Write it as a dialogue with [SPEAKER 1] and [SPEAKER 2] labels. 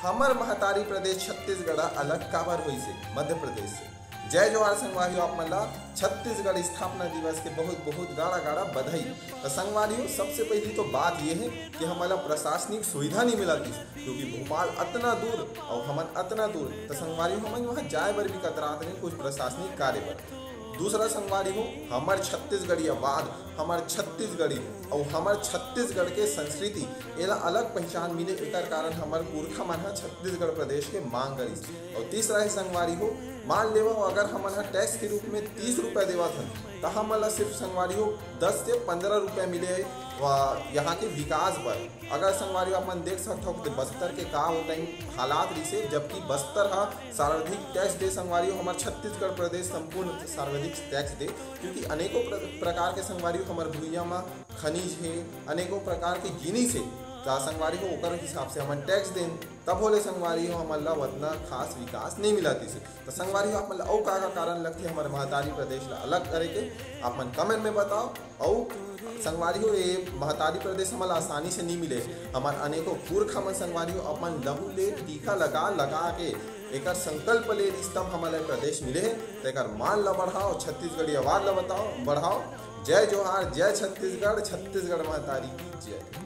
[SPEAKER 1] हमर महतारी प्रदेश छत्तीसगढ़ अलग काबर हुई से मध्य प्रदेश से। जय जोहार संगवारियों, आप मन ला छत्तीसगढ़ स्थापना दिवस के बहुत बहुत गाड़ा गाड़ा बधाई। तो संगवारियों, सबसे पहली तो बात यह है कि हमारा प्रशासनिक सुविधा नहीं मिला थी, क्योंकि भोपाल इतना दूर और हमन इतना दूर, तो संगवारियों हम वहाँ जाए बर भी कतरात नहीं कुछ प्रशासनिक कार्य पर। दूसरा संगवारी हो, हमार छत्तीसगढ़ी आबाद, हमार छत्तीसगढ़ी और हमार छत्तीसगढ़ के संस्कृति एला अलग पहचान मिले, एक कारण हमार पुरखा मन छत्तीसगढ़ प्रदेश के मांग करिस। और तीसरा है संगवारी हो, मान लेवा अगर हमन टैक्स के रूप में 30 रुपये देवत हन, तो हमन सिर्फ संगवारी हो 10 से 15 रुपये मिले यहाँ के विकास पर। अगर संगवारी अपन देख सकते हो कि बस्तर के का होता है हालात रिसे, जबकि बस्तर हा सर्वाधिक टैक्स दे संगवारी हो, हमारे छत्तीसगढ़ प्रदेश संपूर्ण सर्वाधिक टैक्स दे, क्योंकि अनेकों प्रकार के संगवारी हो हमारे भूइया में खनिज है, अनेकों प्रकार के जिनिस है, तो संगवारी हो ओकर हिसाब से हमन टैक्स दें, तब होले संगवारी हो हमन ला उतना खास विकास नहीं मिला थी। तो संगवारी हो अपन और का कारण लगती हमारे महतारी प्रदेश ला अलग करे के अपन कमेंट में बताओ। और संगवारी हो ये महतारी प्रदेश हमारा आसानी से नहीं मिले, हमारे अनेकों पुरखा मन संगवारी हो अपन लहू ले टीका लगा लगा के एक संकल्प ले तब हमारे प्रदेश मिले है। तो एक मान ला बढ़ाओ, छत्तीसगढ़ी आवाज ला बताओ बढ़ाओ। जय जोहार, जय छत्तीसगढ़, छत्तीसगढ़ महतारी की जय।